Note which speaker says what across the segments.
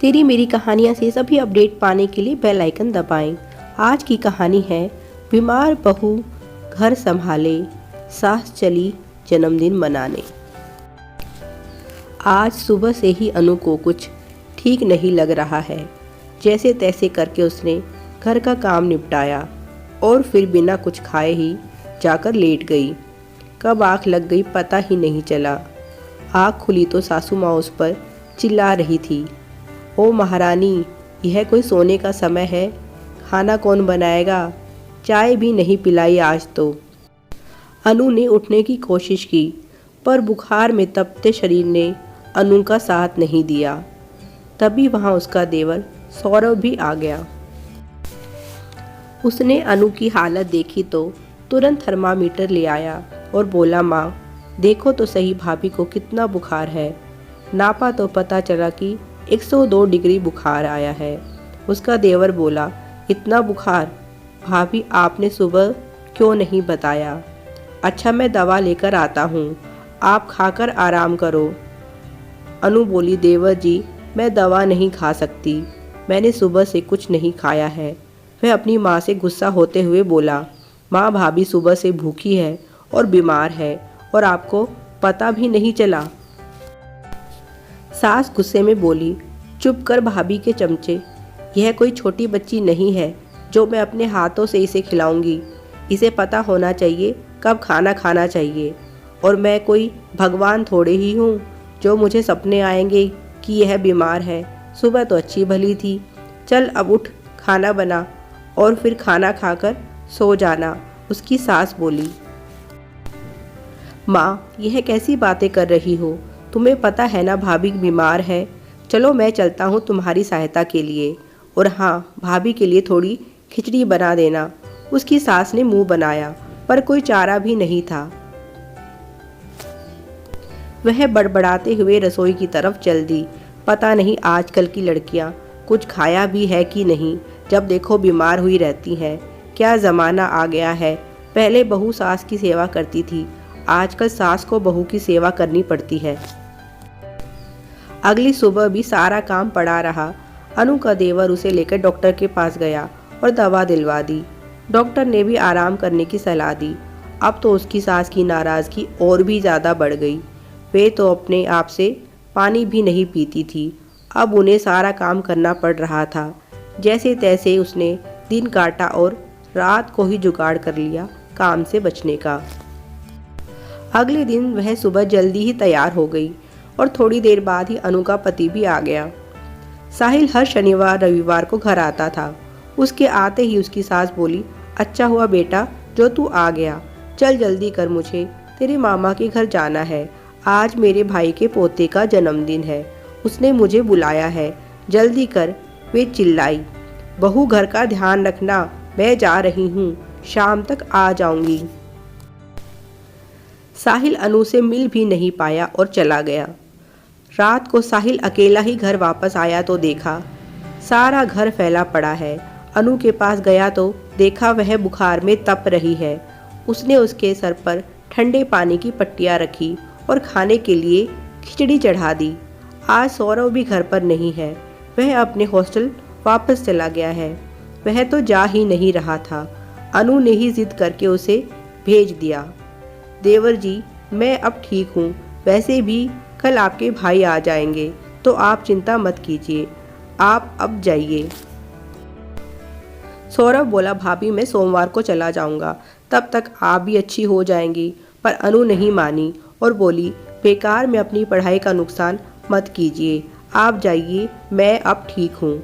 Speaker 1: तेरी मेरी कहानियाँ से सभी अपडेट पाने के लिए बेल आइकन दबाएं। आज की कहानी है बीमार बहू घर संभाले, सास चली जन्मदिन मनाने। आज सुबह से ही अनु को कुछ ठीक नहीं लग रहा है। जैसे तैसे करके उसने घर का काम निपटाया और फिर बिना कुछ खाए ही जाकर लेट गई। कब आँख लग गई पता ही नहीं चला। आँख खुली तो सासू माँ उस पर चिल्ला रही थी, ओ महारानी, यह कोई सोने का समय है? खाना कौन बनाएगा? चाय भी नहीं पिलाई आज तो। अनु ने उठने की कोशिश की, पर बुखार में तपते शरीर ने अनु का साथ नहीं दिया। तभी वहाँ उसका देवर सौरभ भी आ गया। उसने अनु की हालत देखी तो तुरंत थर्मामीटर ले आया और बोला, माँ देखो तो सही भाभी को कितना बुखार है। नापा तो पता चला कि 102 डिग्री बुखार आया है। उसका देवर बोला, इतना बुखार? भाभी आपने सुबह क्यों नहीं बताया? अच्छा मैं दवा लेकर आता हूँ, आप खाकर आराम करो। अनु बोली, देवर जी मैं दवा नहीं खा सकती, मैंने सुबह से कुछ नहीं खाया है। वह अपनी माँ से गुस्सा होते हुए बोला, माँ भाभी सुबह से भूखी है और बीमार है और आपको पता भी नहीं चला। सास गुस्से में बोली, चुप कर भाभी के चमचे, यह कोई छोटी बच्ची नहीं है जो मैं अपने हाथों से इसे खिलाऊंगी। इसे पता होना चाहिए कब खाना खाना चाहिए। और मैं कोई भगवान थोड़े ही हूँ जो मुझे सपने आएंगे कि यह बीमार है। सुबह तो अच्छी भली थी। चल अब उठ, खाना बना और फिर खाना खाकर सो जाना, उसकी सास बोली। माँ यह कैसी बातें कर रही हो? तुम्हें पता है ना भाभी बीमार है। चलो मैं चलता हूँ तुम्हारी सहायता के लिए। और हाँ, भाभी के लिए थोड़ी खिचड़ी बना देना। उसकी सास ने मुंह बनाया, पर कोई चारा भी नहीं था। वह बड़बड़ाते हुए रसोई की तरफ चल दी। पता नहीं आजकल की लड़कियां कुछ खाया भी है कि नहीं, जब देखो बीमार हुई रहती हैं। क्या ज़माना आ गया है। पहले बहू सास की सेवा करती थी, आजकल सास को बहू की सेवा करनी पड़ती है। अगली सुबह भी सारा काम पड़ा रहा। अनु का देवर उसे लेकर डॉक्टर के पास गया और दवा दिलवा दी। डॉक्टर ने भी आराम करने की सलाह दी। अब तो उसकी सास की नाराज़गी और भी ज़्यादा बढ़ गई। वे तो अपने आप से पानी भी नहीं पीती थी। अब उन्हें सारा काम करना पड़ रहा था। जैसे तैसे उसने दिन काटा और रात को ही जुगाड़ कर लिया काम से बचने का। अगले दिन वह सुबह जल्दी ही तैयार हो गई और थोड़ी देर बाद ही अनु का पति भी आ गया। साहिल हर शनिवार रविवार को घर आता था। उसके आते ही उसकी सास बोली, अच्छा हुआ बेटा जो तू आ गया। चल जल्दी कर, मुझे तेरे मामा के घर जाना है। आज मेरे भाई के पोते का जन्मदिन है, उसने मुझे बुलाया है, जल्दी कर। वे चिल्लाई, बहू घर का ध्यान रखना, मैं जा रही हूँ, शाम तक आ जाऊंगी। साहिल अनु से मिल भी नहीं पाया और चला गया। रात को साहिल अकेला ही घर वापस आया तो देखा सारा घर फैला पड़ा है। अनु के पास गया तो देखा वह बुखार में तप रही है। उसने उसके सर पर ठंडे पानी की पट्टियाँ रखी और खाने के लिए खिचड़ी चढ़ा दी। आज सौरभ भी घर पर नहीं है, वह अपने हॉस्टल वापस चला गया है। वह तो जा ही नहीं रहा था। अनु ने ही जिद करके उसे भेज दिया। देवर जी मैं अब ठीक हूँ, वैसे भी कल आपके भाई आ जाएंगे तो आप चिंता मत कीजिए, आप अब जाइए। सौरभ बोला, भाभी मैं सोमवार को चला जाऊंगा, तब तक आप भी अच्छी हो जाएंगी। पर अनु नहीं मानी और बोली, बेकार में अपनी पढ़ाई का नुकसान मत कीजिए, आप जाइए, मैं अब ठीक हूँ।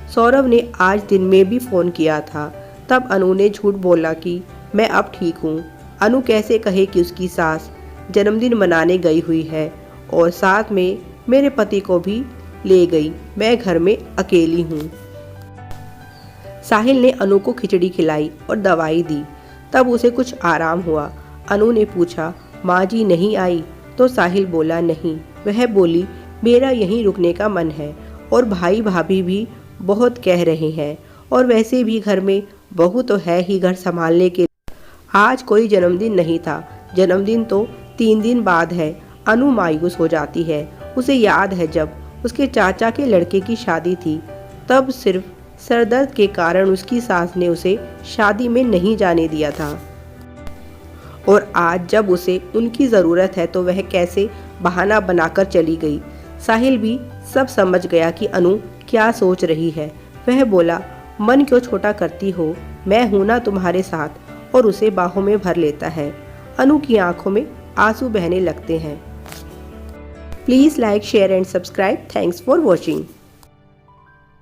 Speaker 1: सौरभ ने आज दिन में भी फ़ोन किया था। तब अनु ने झूठ बोला कि मैं अब ठीक हूँ। अनु कैसे कहे कि उसकी सास जन्मदिन मनाने गई हुई है और साथ में मेरे पति को भी ले गई, मैं घर में अकेली हूँ। साहिल ने अनु को खिचड़ी खिलाई और दवाई दी। तब उसे कुछ आराम हुआ। अनु ने पूछा, माँ जी नहीं आई? तो साहिल बोला, नहीं। वह बोली, मेरा यहीं रुकने का मन है और भाई भाभी भी बहुत कह रहे हैं और वैसे भी घर में बहू तो है ही घर संभालने के। आज कोई जन्मदिन नहीं था, जन्मदिन तो 3 दिन बाद है। अनु मायूस हो जाती है। उसे याद है जब उसके चाचा के लड़के की शादी थी। तब सिर्फ सरदर्द के कारण उसकी सास ने उसे शादी में नहीं जाने दिया था, और आज जब उसे उनकी ज़रूरत है तो वह कैसे बहाना बनाकर चली गई। साहिल भी सब समझ गया कि अनु क्या सोच रही है। वह बोला, मन क्यों छोटा करती हो, मैं हूं ना तुम्हारे साथ, और उसे बाहों में भर लेता है। अनु की आंखों में आंसू बहने लगते हैं। Please like, share and subscribe. Thanks for watching.